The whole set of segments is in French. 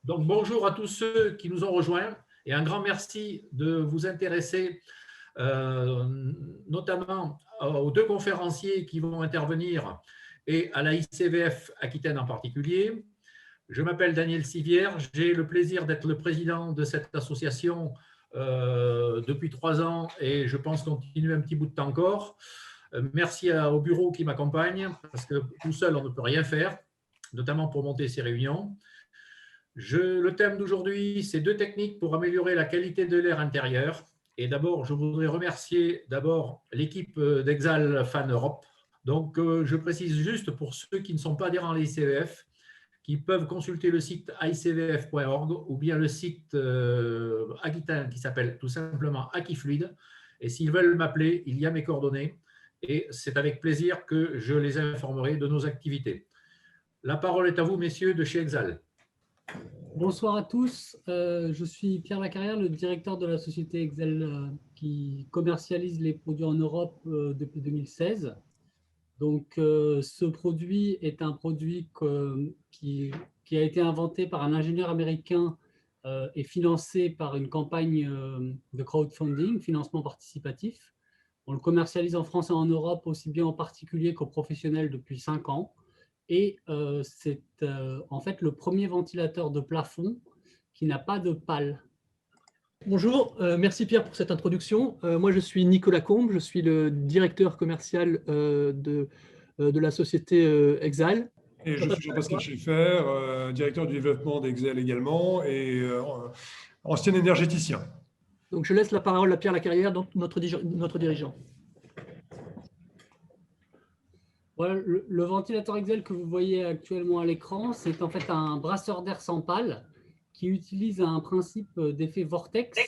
Donc, bonjour à tous ceux qui nous ont rejoints et un grand merci de vous intéresser notamment aux deux conférenciers qui vont intervenir et à la ICVF Aquitaine en particulier. Je m'appelle Daniel Sivière, j'ai le plaisir d'être le président de cette association depuis 3 ans et je pense continuer un petit bout de temps encore. Merci au bureau qui m'accompagne parce que tout seul on ne peut rien faire, notamment pour monter ces réunions. Le thème d'aujourd'hui, c'est 2 techniques pour améliorer la qualité de l'air intérieur. Et d'abord, je voudrais remercier l'équipe d'Exal Fan Europe. Donc, je précise juste pour ceux qui ne sont pas adhérents à l'ICVF, qui peuvent consulter le site icvf.org ou bien le site aquitain qui s'appelle tout simplement Aquifluide. Et s'ils veulent m'appeler, il y a mes coordonnées. Et c'est avec plaisir que je les informerai de nos activités. La parole est à vous, messieurs, de chez Exal. Bonsoir à tous, je suis Pierre Lacarrière, le directeur de la société Exal qui commercialise les produits en Europe depuis 2016. Donc ce produit est un produit qui a été inventé par un ingénieur américain et financé par une campagne de crowdfunding, financement participatif. On le commercialise en France et en Europe aussi bien en particulier qu'aux professionnels depuis 5 ans. Et c'est en fait le premier ventilateur de plafond qui n'a pas de pale. Bonjour, merci Pierre pour cette introduction. Moi je suis Nicolas Combe, je suis le directeur commercial de la société Exal. Et je suis Jean-Pascal Schaeffer, directeur du développement d'Exal également et ancien énergéticien. Donc je laisse la parole à Pierre Lacarrière, donc notre dirigeant. Voilà, le ventilateur Exal que vous voyez actuellement à l'écran, c'est en fait un brasseur d'air sans pale qui utilise un principe d'effet vortex,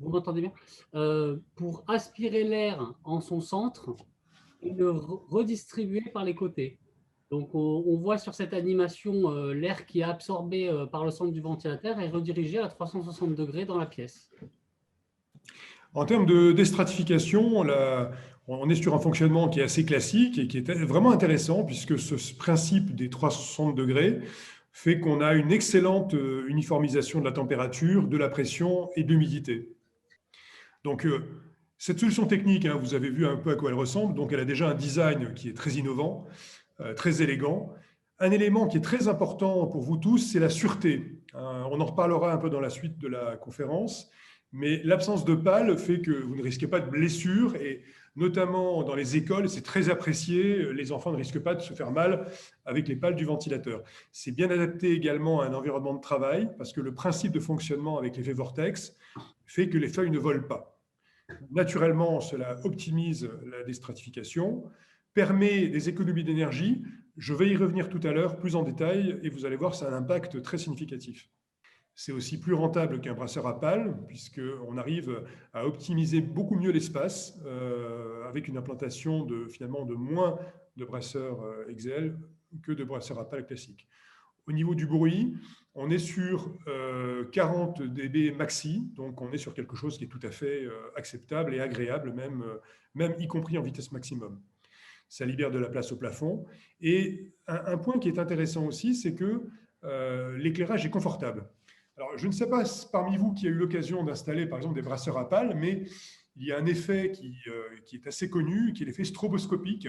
vous m'entendez bien, pour aspirer l'air en son centre et le redistribuer par les côtés. Donc on voit sur cette animation l'air qui est absorbé par le centre du ventilateur et redirigé à 360 degrés dans la pièce. En termes de déstratification, on est sur un fonctionnement qui est assez classique et qui est vraiment intéressant puisque ce principe des 360 degrés fait qu'on a une excellente uniformisation de la température, de la pression et de l'humidité. Donc, cette solution technique, vous avez vu un peu à quoi elle ressemble, donc elle a déjà un design qui est très innovant, très élégant. Un élément qui est très important pour vous tous, c'est la sûreté. On en reparlera un peu dans la suite de la conférence, mais l'absence de pale fait que vous ne risquez pas de blessures et notamment dans les écoles, c'est très apprécié. Les enfants ne risquent pas de se faire mal avec les pales du ventilateur. C'est bien adapté également à un environnement de travail parce que le principe de fonctionnement avec l'effet vortex fait que les feuilles ne volent pas. Naturellement, cela optimise la déstratification, permet des économies d'énergie. Je vais y revenir tout à l'heure plus en détail et vous allez voir, ça a un impact très significatif. C'est aussi plus rentable qu'un brasseur à pale, puisqu'on arrive à optimiser beaucoup mieux l'espace avec une implantation finalement de moins de brasseurs Exal que de brasseurs à pale classiques. Au niveau du bruit, on est sur 40 dB maxi, donc on est sur quelque chose qui est tout à fait acceptable et agréable, même y compris en vitesse maximum. Ça libère de la place au plafond. Et un point qui est intéressant aussi, c'est que l'éclairage est confortable. Alors, je ne sais pas parmi vous qui a eu l'occasion d'installer, par exemple, des brasseurs à pale, mais il y a un effet qui est assez connu, qui est l'effet stroboscopique,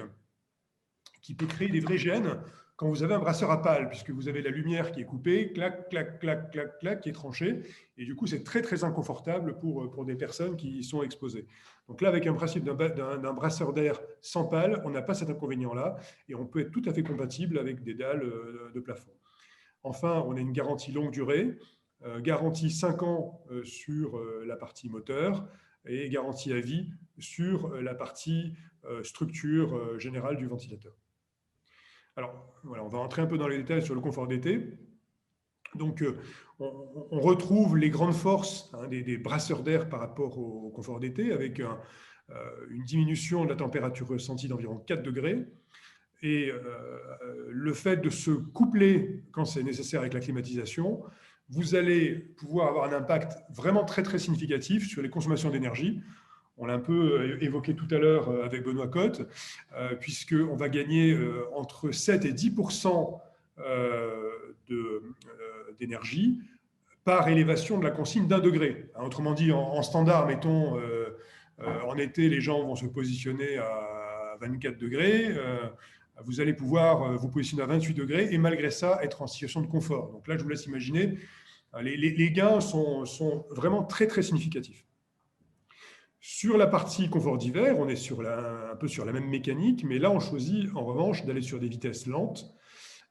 qui peut créer des vrais gènes quand vous avez un brasseur à pale, puisque vous avez la lumière qui est coupée, clac, clac, clac, clac, clac, qui est tranchée, et du coup, c'est très, très inconfortable pour des personnes qui y sont exposées. Donc là, avec un principe d'un brasseur d'air sans pale, on n'a pas cet inconvénient-là, et on peut être tout à fait compatible avec des dalles de plafond. Enfin, on a une garantie longue durée, garantie 5 ans sur la partie moteur et garantie à vie sur la partie structure générale du ventilateur. Alors, voilà, on va entrer un peu dans les détails sur le confort d'été. Donc, on retrouve les grandes forces des brasseurs d'air par rapport au confort d'été avec une diminution de la température ressentie d'environ 4 degrés. Et le fait de se coupler quand c'est nécessaire avec la climatisation, vous allez pouvoir avoir un impact vraiment très, très significatif sur les consommations d'énergie. On l'a un peu évoqué tout à l'heure avec Benoît Cotte, puisqu'on va gagner entre 7 et 10% d'énergie par élévation de la consigne d'1 degré. Autrement dit, en standard, mettons, en été, les gens vont se positionner à 24 degrés. Vous allez pouvoir vous positionner à 28 degrés et malgré ça, être en situation de confort. Donc là, je vous laisse imaginer, les gains sont vraiment très, très significatifs. Sur la partie confort d'hiver, on est un peu sur la même mécanique, mais là, on choisit en revanche d'aller sur des vitesses lentes.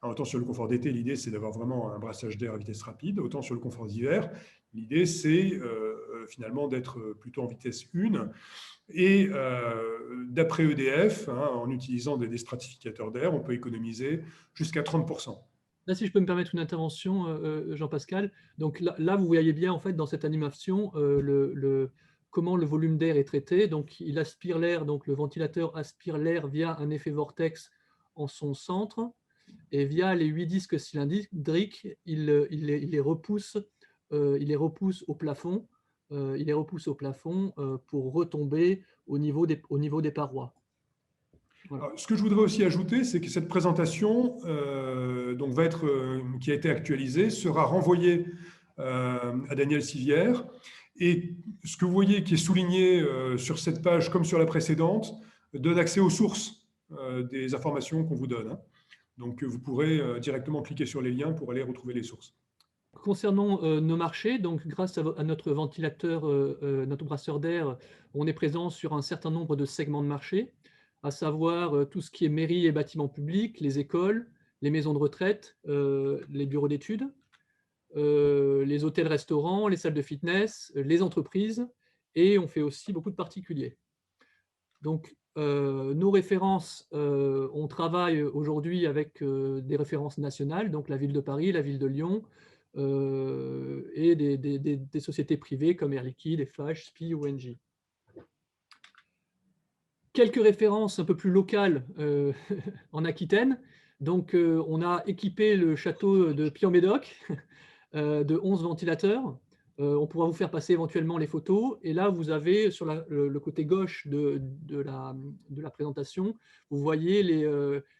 Autant sur le confort d'été, l'idée, c'est d'avoir vraiment un brassage d'air à vitesse rapide. Autant sur le confort d'hiver, l'idée, c'est finalement d'être plutôt en vitesse 1. Et d'après EDF, en utilisant des stratificateurs d'air, on peut économiser jusqu'à 30%. Là, si je peux me permettre une intervention, Jean-Pascal. Donc là, vous voyez bien, en fait, dans cette animation, comment le volume d'air est traité. Donc, il aspire l'air, donc le ventilateur aspire l'air via un effet vortex en son centre. Et via les 8 disques cylindriques, il les repousse au plafond. Il les repousse au plafond pour retomber au niveau des parois. Voilà. Alors, ce que je voudrais aussi ajouter, c'est que cette présentation qui a été actualisée sera renvoyée à Daniel Sivière. Et ce que vous voyez qui est souligné sur cette page, comme sur la précédente, donne accès aux sources des informations qu'on vous donne. Donc, vous pourrez directement cliquer sur les liens pour aller retrouver les sources. Concernant nos marchés, donc grâce à notre ventilateur, notre brasseur d'air, on est présent sur un certain nombre de segments de marché, à savoir tout ce qui est mairies et bâtiments publics, les écoles, les maisons de retraite, les bureaux d'études, les hôtels-restaurants, les salles de fitness, les entreprises, et on fait aussi beaucoup de particuliers. Donc, nos références, on travaille aujourd'hui avec des références nationales, donc la ville de Paris, la ville de Lyon, et des sociétés privées comme Air Liquide, Eiffage, SPI ou Engie. Quelques références un peu plus locales en Aquitaine. Donc, on a équipé le château de Puy-en-Médoc de 11 ventilateurs. On pourra vous faire passer éventuellement les photos. Et là, vous avez sur le côté gauche de la présentation, vous voyez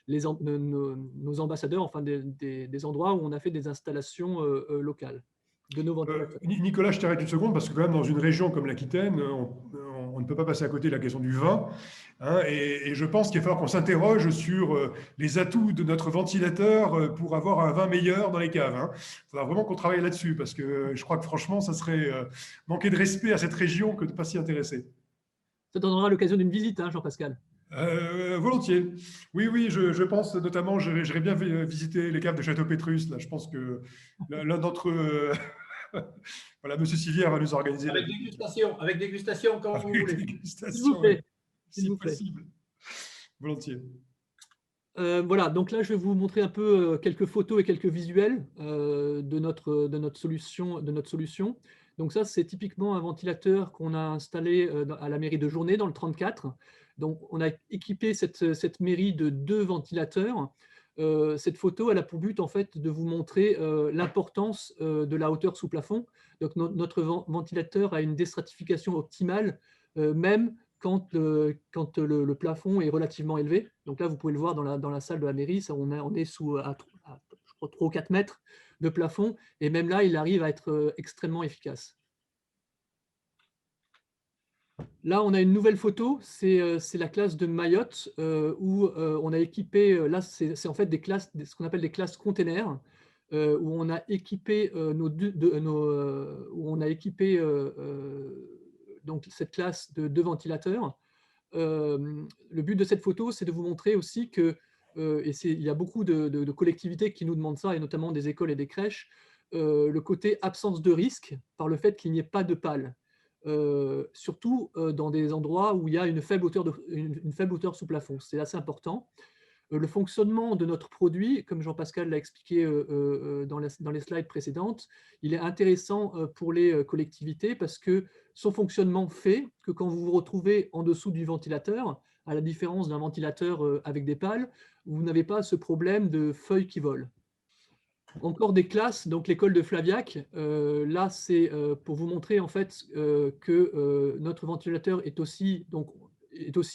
nos ambassadeurs, enfin des endroits où on a fait des installations locales de nos ventilateurs. Nicolas, je t'arrête une seconde parce que quand même dans une région comme l'Aquitaine, on ne peut pas passer à côté de la question du vin. Et je pense qu'il va falloir qu'on s'interroge sur les atouts de notre ventilateur pour avoir un vin meilleur dans les caves. Il faudra vraiment qu'on travaille là-dessus parce que je crois que franchement, ça serait manquer de respect à cette région que de ne pas s'y intéresser. Ça donnera l'occasion d'une visite, Jean-Pascal. Volontiers. Oui, je pense notamment, j'irais bien visiter les caves de Château-Pétrus. Là, je pense que l'un d'entre voilà, Monsieur Sivière va nous organiser. Avec dégustation quand vous voulez. S'il vous plaît. Si possible. Volontiers. Voilà, donc là, je vais vous montrer un peu quelques photos et quelques visuels de notre solution. Donc ça, c'est typiquement un ventilateur qu'on a installé à la mairie de Journay, dans le 34. Donc, on a équipé cette mairie de 2 ventilateurs. Cette photo, elle a pour but, en fait, de vous montrer l'importance de la hauteur sous plafond. Donc, notre ventilateur a une déstratification optimale, même quand le plafond est relativement élevé. Donc là, vous pouvez le voir dans la salle de la mairie, on est sous à, je crois, 3 ou 4 mètres de plafond, et même là, il arrive à être extrêmement efficace. Là, on a une nouvelle photo, c'est la classe de Mayotte, où on a équipé, là, c'est en fait ce qu'on appelle des classes containers, où on a équipé donc cette classe de 2 ventilateurs. Le but de cette photo, c'est de vous montrer aussi que, il y a beaucoup de collectivités qui nous demandent ça, et notamment des écoles et des crèches, le côté absence de risque par le fait qu'il n'y ait pas de pales. Surtout dans des endroits où il y a une faible hauteur sous plafond. C'est assez important. Le fonctionnement de notre produit, comme Jean-Pascal l'a expliqué dans les slides précédentes, il est intéressant pour les collectivités parce que son fonctionnement fait que quand vous vous retrouvez en dessous du ventilateur, à la différence d'un ventilateur avec des pales, vous n'avez pas ce problème de feuilles qui volent. Encore des classes, donc l'école de Flaviac, là c'est pour vous montrer en fait que notre ventilateur est aussi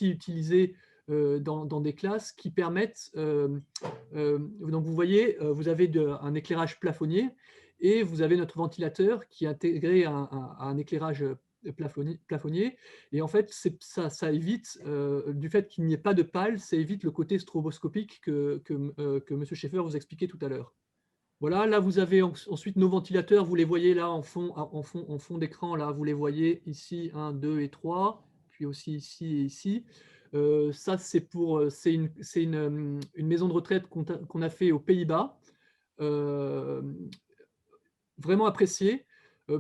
utilisé dans des classes qui permettent… donc, vous voyez, vous avez un éclairage plafonnier et vous avez notre ventilateur qui est intégré à un éclairage plafonnier. Et en fait, ça évite, du fait qu'il n'y ait pas de pales, ça évite le côté stroboscopique que M. Schaeffer vous expliquait tout à l'heure. Voilà, là, vous avez ensuite nos ventilateurs. Vous les voyez là en fond d'écran. Là, vous les voyez ici, 1, 2 et 3, puis aussi ici et ici. Ça, c'est une maison de retraite qu'on a fait aux Pays-Bas. Vraiment apprécié.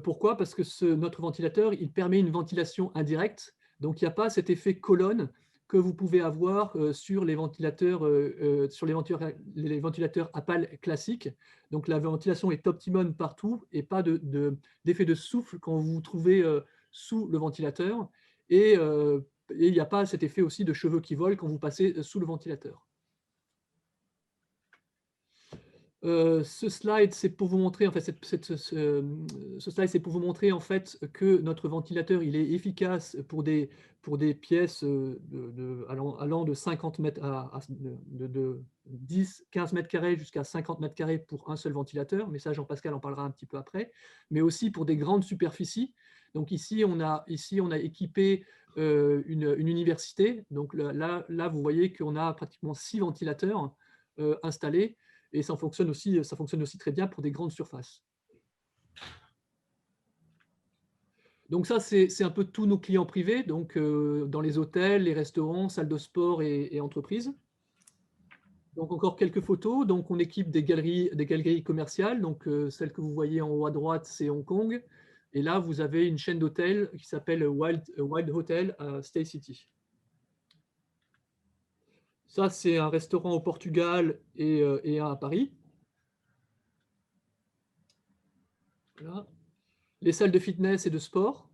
Pourquoi? Parce que notre ventilateur, il permet une ventilation indirecte. Donc, il n'y a pas cet effet colonne que vous pouvez avoir sur les ventilateurs, les ventilateurs à pales classiques. Donc, la ventilation est optimum partout et pas d'effet de souffle quand vous vous trouvez sous le ventilateur. Et il n'y a pas cet effet aussi de cheveux qui volent quand vous passez sous le ventilateur. Ce slide, c'est pour vous montrer, en fait, ce slide, c'est pour vous montrer en fait que notre ventilateur, il est efficace pour des pièces allant de 50 mètres de 10, 15 mètres carrés jusqu'à 50 mètres carrés pour un seul ventilateur. Mais ça, Jean-Pascal en parlera un petit peu après. Mais aussi pour des grandes superficies. Donc ici, on a équipé une université. Donc là, vous voyez qu'on a pratiquement 6 ventilateurs installés. Et ça fonctionne aussi très bien pour des grandes surfaces. Donc ça, c'est un peu tous nos clients privés, donc dans les hôtels, les restaurants, salles de sport et entreprises. Donc encore quelques photos. Donc on équipe des galeries commerciales. Donc celle que vous voyez en haut à droite, c'est Hong Kong. Et là, vous avez une chaîne d'hôtels qui s'appelle Wild Hotel à Stay City. Ça, c'est un restaurant au Portugal et un à Paris. Voilà. Les salles de fitness et de sport.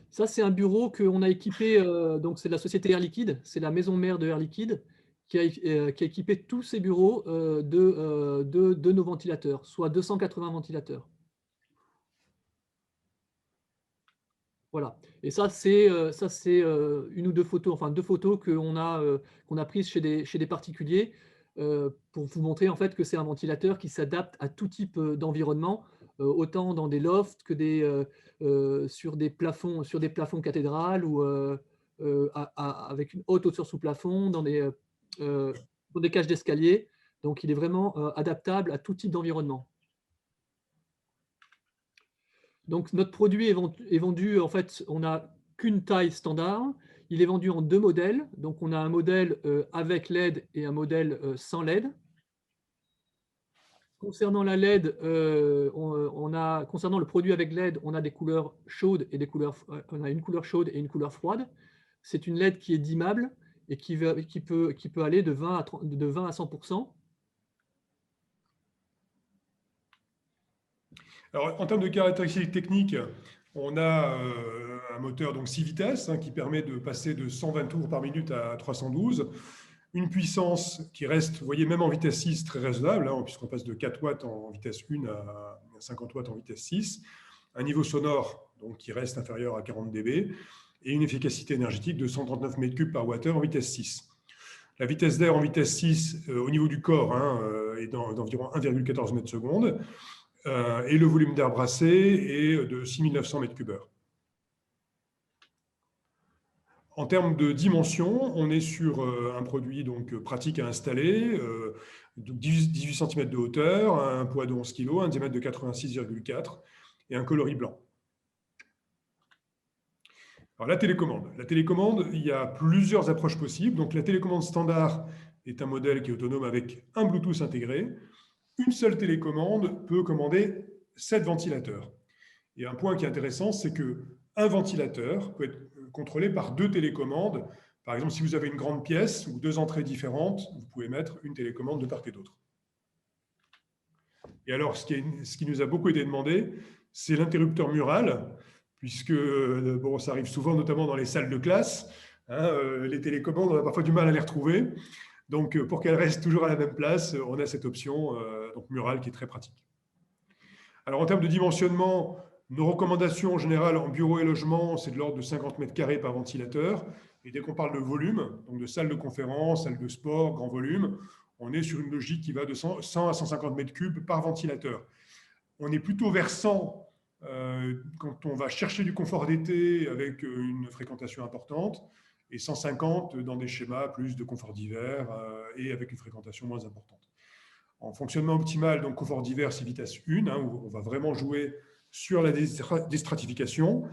Ça, c'est un bureau qu'on a équipé, donc c'est de la société Air Liquide, c'est la maison mère de Air Liquide, qui a équipé tous ces bureaux de nos ventilateurs, soit 280 ventilateurs. Voilà. Et ça, c'est une ou deux photos, enfin 2 photos qu'on a prises chez des particuliers pour vous montrer en fait que c'est un ventilateur qui s'adapte à tout type d'environnement, autant dans des lofts que sur des plafonds cathédrales ou avec une haute hauteur sous plafond, dans des cages d'escalier. Donc, il est vraiment adaptable à tout type d'environnement. Donc, notre produit est vendu, en fait, on n'a qu'une taille standard. Il est vendu en 2 modèles. Donc, on a un modèle avec LED et un modèle sans LED. Concernant la LED, concernant le produit avec LED, on a des couleurs chaudes et on a une couleur chaude et une couleur froide. C'est une LED qui est dimmable et qui peut aller de 20 à 100%. Alors, en termes de caractéristiques techniques, on a un moteur donc 6 vitesses qui permet de passer de 120 tours par minute à 312. Une puissance qui reste, vous voyez, même en vitesse 6, très raisonnable, puisqu'on passe de 4 watts en vitesse 1 à 50 watts en vitesse 6. Un niveau sonore donc, qui reste inférieur à 40 dB et une efficacité énergétique de 139 m3 par Wh en vitesse 6. La vitesse d'air en vitesse 6 au niveau du corps est d'environ 1,14 m/s. Et le volume d'air brassé est de 6900 m3. En termes de dimension, on est sur un produit donc pratique à installer, 18 cm de hauteur, un poids de 11 kg, un diamètre de 86,4 et un coloris blanc. Alors, la télécommande, il y a plusieurs approches possibles. Donc, la télécommande standard est un modèle qui est autonome avec un Bluetooth intégré. Une seule télécommande peut commander 7 ventilateurs. Et un point qui est intéressant, c'est qu'un ventilateur peut être contrôlé par 2 télécommandes. Par exemple, si vous avez une grande pièce ou 2 entrées différentes, vous pouvez mettre une télécommande de part et d'autre. Et alors, ce qui nous a beaucoup été demandé, c'est l'interrupteur mural, puisque bon, ça arrive souvent, notamment dans les salles de classe. Les télécommandes, on a parfois du mal à les retrouver. Donc, pour qu'elles restent toujours à la même place, on a cette option donc murale qui est très pratique. Alors, en termes de dimensionnement, Nos recommandations en général en bureau et logement, c'est de l'ordre de 50 mètres carrés par ventilateur. Et dès qu'on parle de volume, donc de salle de conférence, salle de sport, grand volume, on est sur une logique qui va de 100 à 150 mètres cubes par ventilateur. On est plutôt vers 100 quand on va chercher du confort d'été avec une fréquentation importante, et 150 dans des schémas plus de confort d'hiver et avec une fréquentation moins importante. En fonctionnement optimal, donc confort d'hiver, c'est vitesse 1, où on va vraiment jouer sur la déstratification,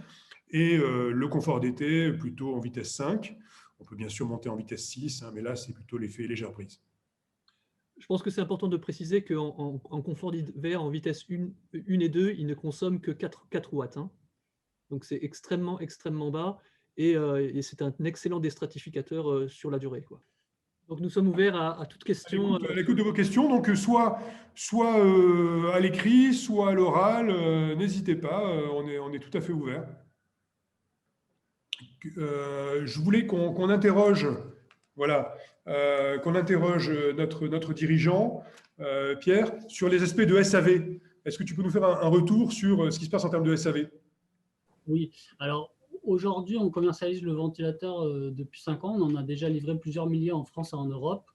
et le confort d'été plutôt en vitesse 5. On peut bien sûr monter en vitesse 6, mais là, c'est plutôt l'effet légère brise. Je pense que c'est important de préciser qu'en confort d'hiver, en vitesse 1 et 2, il ne consomme que 4 watts. Donc, c'est extrêmement, extrêmement bas et c'est un excellent déstratificateur sur la durée, quoi. Donc, nous sommes ouverts à toute question. À l'écoute de vos questions, donc soit à l'écrit, soit à l'oral, n'hésitez pas, on est tout à fait ouvert. Je voulais qu'on interroge, voilà, qu'on interroge notre dirigeant, Pierre, sur les aspects de SAV. Est-ce que tu peux nous faire un retour sur ce qui se passe en termes de SAV? Oui, alors aujourd'hui, on commercialise le ventilateur depuis 5 ans. On en a déjà livré plusieurs milliers en France et en Europe.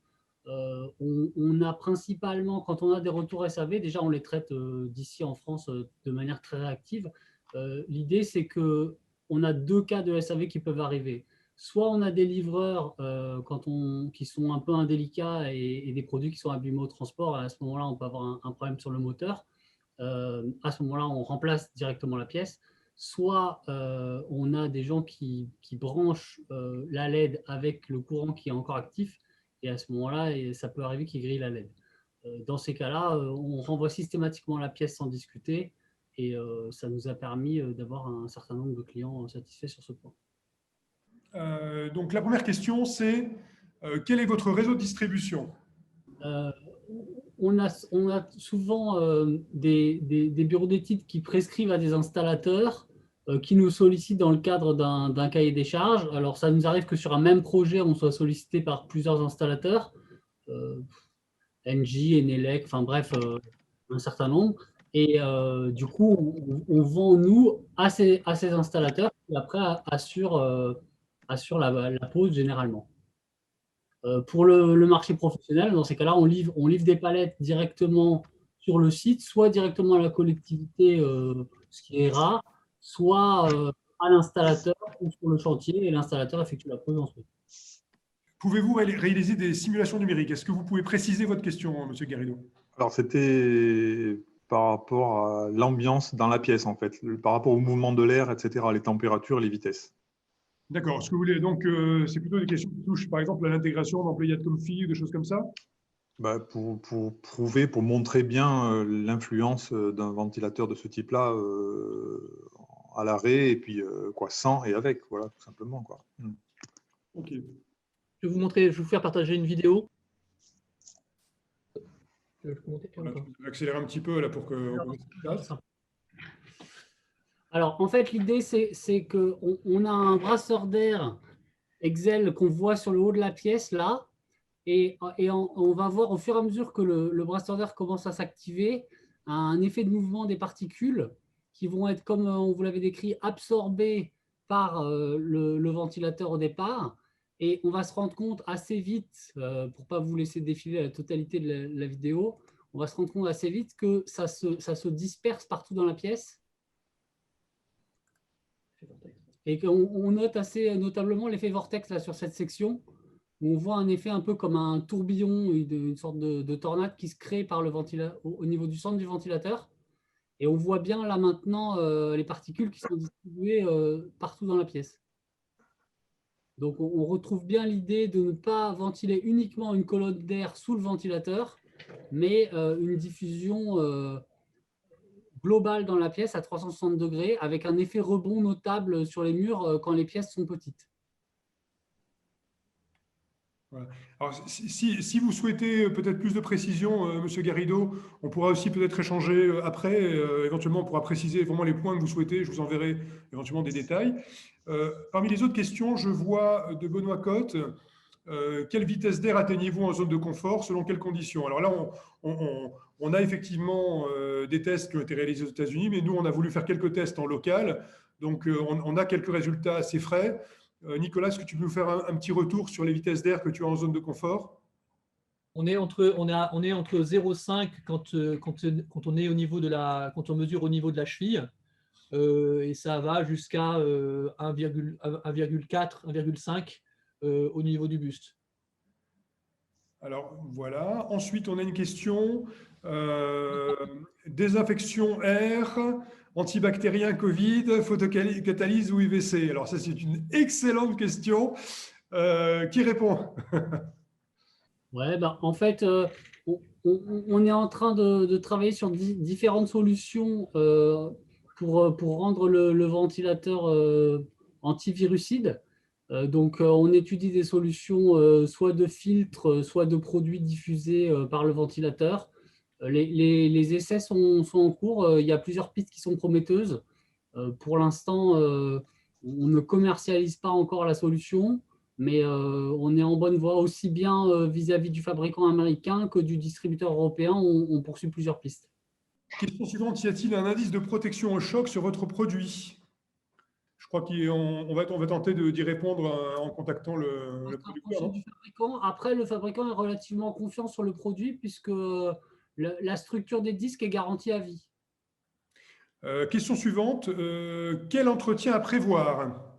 On a principalement, quand on a des retours SAV, déjà on les traite d'ici en France de manière très réactive. L'idée, c'est qu'on a 2 cas de SAV qui peuvent arriver. Soit on a des livreurs qui sont un peu indélicats et des produits qui sont abîmés au transport. À ce moment-là, on peut avoir un problème sur le moteur. À ce moment-là, on remplace directement la pièce. Soit on a des gens qui branchent la LED avec le courant qui est encore actif, et à ce moment-là, ça peut arriver qu'ils grillent la LED. Dans ces cas-là, on renvoie systématiquement la pièce sans discuter, et ça nous a permis d'avoir un certain nombre de clients satisfaits sur ce point. Donc la première question, c'est quel est votre réseau de distribution? On a souvent des bureaux d'études qui prescrivent à des installateurs qui nous sollicitent dans le cadre d'un cahier des charges. Alors, ça nous arrive que sur un même projet, on soit sollicité par plusieurs installateurs, Engie, Enelec, enfin bref, un certain nombre. Et du coup, on vend, nous, à ces installateurs qui après assurent la pose généralement. Pour le marché professionnel, dans ces cas-là, on livre des palettes directement sur le site, soit directement à la collectivité, ce qui est rare, soit à l'installateur ou sur le chantier, et l'installateur effectue la pose ensuite. Pouvez-vous réaliser des simulations numériques? Est-ce que vous pouvez préciser votre question, M. Garrido? Alors, c'était par rapport à l'ambiance dans la pièce, en fait, par rapport au mouvement de l'air, etc., les températures, les vitesses. D'accord. Ce que vous voulez, donc, c'est plutôt des questions qui touchent, par exemple, à l'intégration d'employés config ou des choses comme ça? Pour prouver, pour montrer bien l'influence d'un ventilateur de ce type-là à l'arrêt, et puis sans et avec, voilà, tout simplement, quoi. Ok. Je vais vous faire partager une vidéo. Voilà, je vais accélérer un petit peu là pour que. Alors, en fait, l'idée, c'est qu'on a un brasseur d'air Excel qu'on voit sur le haut de la pièce, là, et on va voir au fur et à mesure que le brasseur d'air commence à s'activer, un effet de mouvement des particules qui vont être, comme on vous l'avait décrit, absorbées par le ventilateur au départ. Et on va se rendre compte assez vite, pour ne pas vous laisser défiler la totalité de la vidéo, on va se rendre compte assez vite que ça se disperse partout dans la pièce. Et qu'on note assez notablement l'effet vortex là, sur cette section, où on voit un effet un peu comme un tourbillon, une sorte de tornade qui se crée par au niveau du centre du ventilateur. Et on voit bien là maintenant les particules qui sont distribuées partout dans la pièce. Donc on retrouve bien l'idée de ne pas ventiler uniquement une colonne d'air sous le ventilateur, mais une diffusion globale dans la pièce à 360 degrés, avec un effet rebond notable sur les murs quand les pièces sont petites. Voilà. Alors, si vous souhaitez peut-être plus de précision, Monsieur Garrido, on pourra aussi peut-être échanger après. Éventuellement, on pourra préciser vraiment les points que vous souhaitez. Je vous enverrai éventuellement des détails. Parmi les autres questions, je vois de Benoît Cotte quelle vitesse d'air atteignez-vous en zone de confort, selon quelles conditions? Alors là, on a effectivement des tests qui ont été réalisés aux États-Unis, mais nous, on a voulu faire quelques tests en local. Donc, on a quelques résultats assez frais. Nicolas, est-ce que tu peux nous faire un petit retour sur les vitesses d'air que tu as en zone de confort? On est entre 0,5 quand on est au niveau quand on mesure au niveau de la cheville, et ça va jusqu'à 1,4, 1,5 au niveau du buste. Alors voilà. Ensuite, on a une question. Désinfection air, antibactérien Covid, photocatalyse ou UVC? Alors ça, c'est une excellente question. Qui répond? Ouais, bah, en fait, on est en train de travailler sur différentes solutions pour rendre le ventilateur antivirucide. Donc, on étudie des solutions soit de filtres, soit de produits diffusés par le ventilateur. Les essais sont en cours. Il y a plusieurs pistes qui sont prometteuses. Pour l'instant, on ne commercialise pas encore la solution, mais on est en bonne voie aussi bien vis-à-vis du fabricant américain que du distributeur européen. On poursuit plusieurs pistes. Question suivante, y a-t-il un indice de protection au choc sur votre produit? Je crois qu'on va tenter d'y répondre en contactant le producteur. Du fabricant. Après, le fabricant est relativement confiant sur le produit puisque la structure des disques est garantie à vie. Question suivante, quel entretien à prévoir?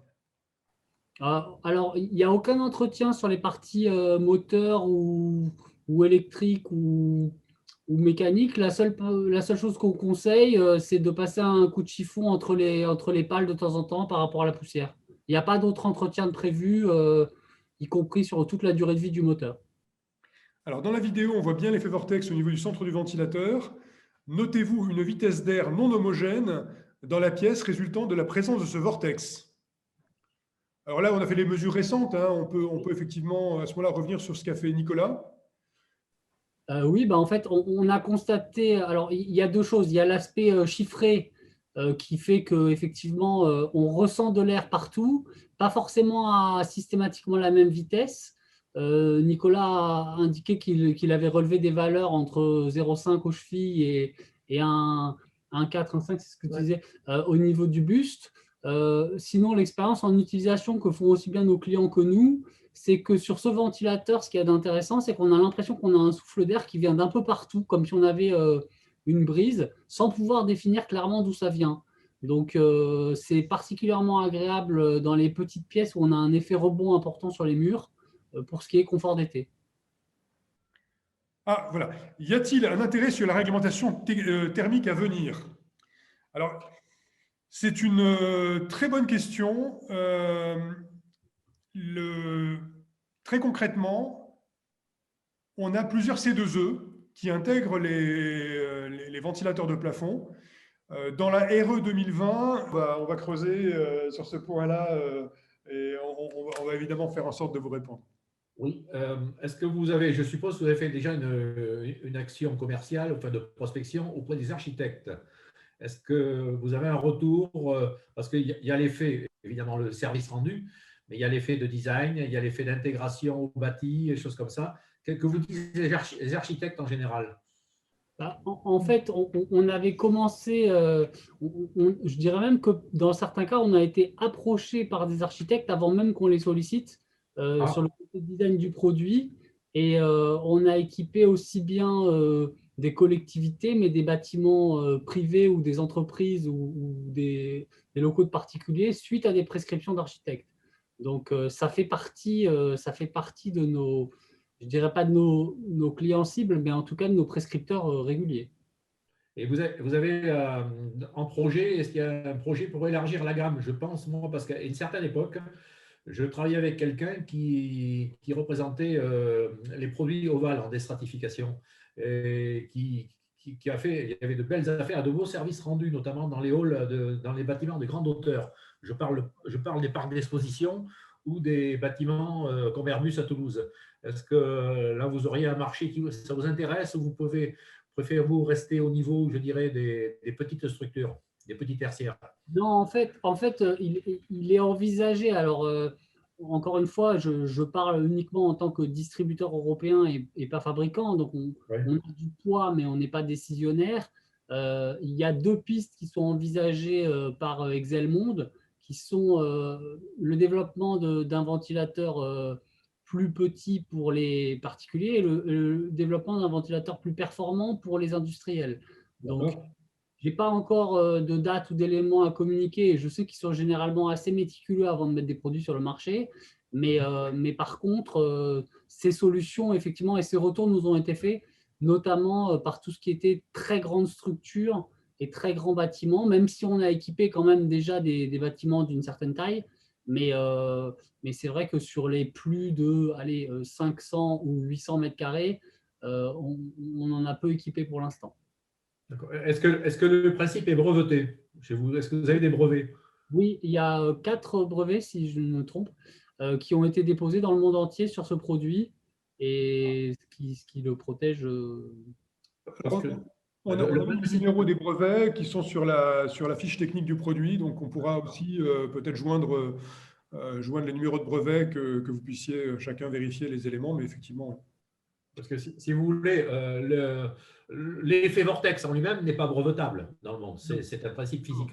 Alors, il n'y a aucun entretien sur les parties moteurs ou électriques ou mécaniques. La seule chose qu'on conseille, c'est de passer un coup de chiffon entre les pales de temps en temps par rapport à la poussière. Il n'y a pas d'autre entretien de prévu, y compris sur toute la durée de vie du moteur. Alors, dans la vidéo, on voit bien l'effet vortex au niveau du centre du ventilateur. Notez-vous une vitesse d'air non homogène dans la pièce résultant de la présence de ce vortex. Alors là, on a fait les mesures récentes. Hein. On peut effectivement, à ce moment-là, revenir sur ce qu'a fait Nicolas. Oui, bah en fait, on a constaté. Alors, il y a deux choses. Il y a l'aspect chiffré qui fait qu'effectivement, on ressent de l'air partout, pas forcément à systématiquement la même vitesse. Nicolas a indiqué qu'il avait relevé des valeurs entre 0,5 aux chevilles et 1,4, 1,5, c'est ce que tu disais, au niveau du buste. Sinon, l'expérience en utilisation que font aussi bien nos clients que nous, c'est que sur ce ventilateur, ce qu'il y a d'intéressant, c'est qu'on a l'impression qu'on a un souffle d'air qui vient d'un peu partout, comme si on avait une brise, sans pouvoir définir clairement d'où ça vient. Donc, c'est particulièrement agréable dans les petites pièces où on a un effet rebond important sur les murs pour ce qui est confort d'été. Ah, voilà. Y a-t-il un intérêt sur la réglementation thermique à venir? Alors, c'est une très bonne question. Très concrètement, on a plusieurs C2E qui intègrent les ventilateurs de plafond. Dans la RE 2020, on va creuser sur ce point-là et on va évidemment faire en sorte de vous répondre. Oui. Est-ce que vous avez, je suppose que vous avez fait déjà une action commerciale, enfin de prospection auprès des architectes. Est-ce que vous avez un retour? Parce qu'il y a l'effet, évidemment, le service rendu, mais il y a l'effet de design, il y a l'effet d'intégration au bâti, des choses comme ça. Que vous disent les architectes en général? En fait, on avait commencé, je dirais même que dans certains cas, on a été approché par des architectes avant même qu'on les sollicite sur le côté design du produit. Et on a équipé aussi bien des collectivités, mais des bâtiments privés ou des entreprises ou des locaux de particuliers suite à des prescriptions d'architectes. Donc, ça fait partie de nos, je ne dirais pas de nos clients cibles, mais en tout cas de nos prescripteurs réguliers. Et vous avez en projet, est-ce qu'il y a un projet pour élargir la gamme? Je pense, moi, parce qu'à une certaine époque, je travaillais avec quelqu'un qui représentait les produits ovales en déstratification et qui a fait, il y avait de belles affaires, de beaux services rendus, notamment dans les halls, dans les bâtiments de grande hauteur. Je parle des parcs d'exposition ou des bâtiments comme Airbus à Toulouse. Est-ce que là, vous auriez un marché qui ça vous intéresse ou préférez-vous rester au niveau, je dirais, des petites structures, des petits tertiaires? Non, en fait, il est envisagé. Alors, encore une fois, je parle uniquement en tant que distributeur européen et pas fabricant. Donc, Ouais. on a du poids, mais on n'est pas décisionnaire. Il y a deux pistes qui sont envisagées par Exelmonde, qui sont le développement d'un ventilateur plus petit pour les particuliers et le développement d'un ventilateur plus performant pour les industriels. Donc, D'accord. je n'ai pas encore de date ou d'éléments à communiquer. Je sais qu'ils sont généralement assez méticuleux avant de mettre des produits sur le marché. Mais par contre, ces solutions, effectivement, et ces retours nous ont été faits, notamment par tout ce qui était très grande structure et très grands bâtiments, même si on a équipé quand même déjà des bâtiments d'une certaine taille. Mais c'est vrai que sur les plus de 500 ou 800 mètres carrés, on en a peu équipé pour l'instant. Est-ce que le principe est breveté chez vous? Est-ce que vous avez des brevets? Oui, il y a 4 brevets, si je ne me trompe, qui ont été déposés dans le monde entier sur ce produit et ce qui le protège. Parce Alors, que on a mis les numéros des brevets qui sont sur la fiche technique du produit, donc on pourra aussi peut-être joindre les numéros de brevets que vous puissiez chacun vérifier les éléments, mais effectivement. Parce que si vous voulez, l'effet vortex en lui-même n'est pas brevetable dans le monde. C'est un principe physique.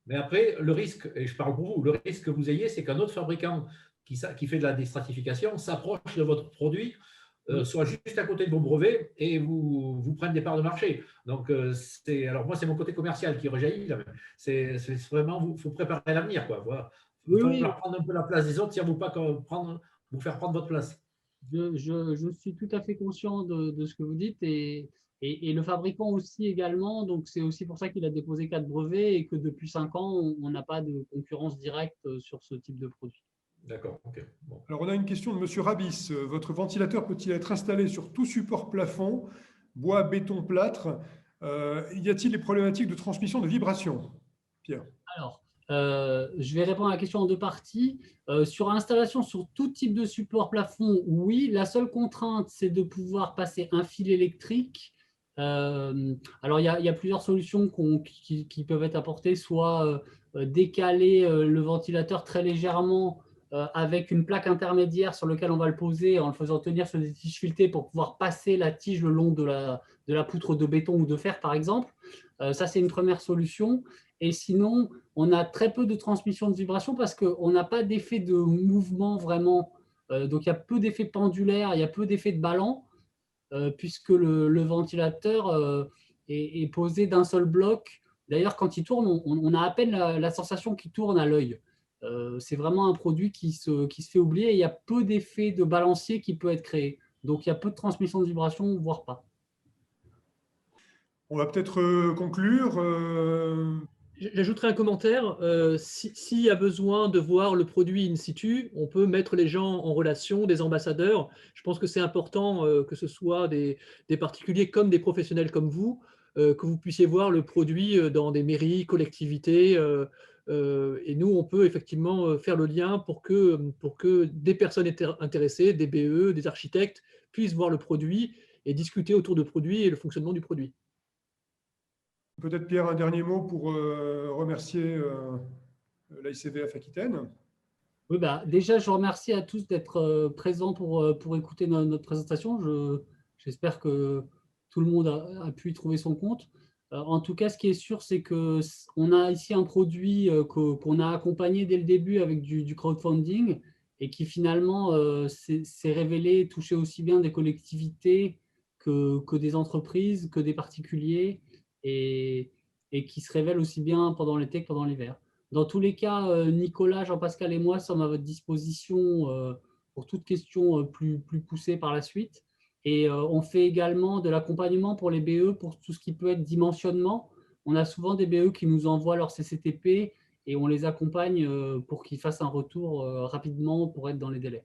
Mais après, le risque, et je parle pour vous, le risque que vous ayez, c'est qu'un autre fabricant qui fait de la déstratification s'approche de votre produit, soit juste à côté de vos brevets et vous prenne des parts de marché. Donc, alors moi, c'est mon côté commercial qui rejaillit. C'est vraiment, il faut préparer l'avenir, quoi. Voilà. Il faut Oui, leur prendre un peu la place des autres, si vous pas vous faire prendre votre place. je suis tout à fait conscient de ce que vous dites et le fabricant aussi également. Donc, c'est aussi pour ça qu'il a déposé 4 brevets et que depuis 5 ans, on n'a pas de concurrence directe sur ce type de produit. D'accord, ok. Bon. Alors, on a une question de Monsieur Rabis. Votre ventilateur peut-il être installé sur tout support plafond, bois, béton, plâtre? Y a-t-il des problématiques de transmission de vibration? Pierre. Alors, je vais répondre à la question en 2 parties. Sur installation sur tout type de support plafond, oui. La seule contrainte, c'est de pouvoir passer un fil électrique. Alors, il y a plusieurs solutions qui peuvent être apportées, soit décaler le ventilateur très légèrement avec une plaque intermédiaire sur laquelle on va le poser en le faisant tenir sur des tiges filetées pour pouvoir passer la tige le long de la poutre de béton ou de fer, par exemple. Ça, c'est une première solution. Et sinon, on a très peu de transmission de vibration parce qu'on n'a pas d'effet de mouvement vraiment. Donc, il y a peu d'effet pendulaire, il y a peu d'effet de ballon, puisque le ventilateur est posé d'un seul bloc. D'ailleurs, quand il tourne, on a à peine la sensation qu'il tourne à l'œil. C'est vraiment un produit qui se fait oublier et il y a peu d'effet de balancier qui peut être créé. Donc, il y a peu de transmission de vibration, voire pas. On va peut-être conclure. J'ajouterai un commentaire. S'il y a besoin de voir le produit in situ, on peut mettre les gens en relation, des ambassadeurs. Je pense que c'est important que ce soit des particuliers comme des professionnels comme vous, que vous puissiez voir le produit dans des mairies, collectivités. Et nous, on peut effectivement faire le lien pour que des personnes intéressées, des BE, des architectes, puissent voir le produit et discuter autour du produit et le fonctionnement du produit. Peut-être Pierre, un dernier mot pour remercier l'ICVF Aquitaine. Oui, déjà, je vous remercie à tous d'être présents pour écouter notre présentation. J'espère que tout le monde a pu y trouver son compte. En tout cas, ce qui est sûr, c'est qu'on a ici un produit qu'on a accompagné dès le début avec du crowdfunding et qui finalement s'est révélé toucher aussi bien des collectivités que des entreprises, que des particuliers et qui se révèle aussi bien pendant l'été que pendant l'hiver. Dans tous les cas, Nicolas, Jean-Pascal et moi sommes à votre disposition pour toute question plus poussée par la suite. Et on fait également de l'accompagnement pour les BE pour tout ce qui peut être dimensionnement. On a souvent des BE qui nous envoient leur CCTP et on les accompagne pour qu'ils fassent un retour rapidement pour être dans les délais.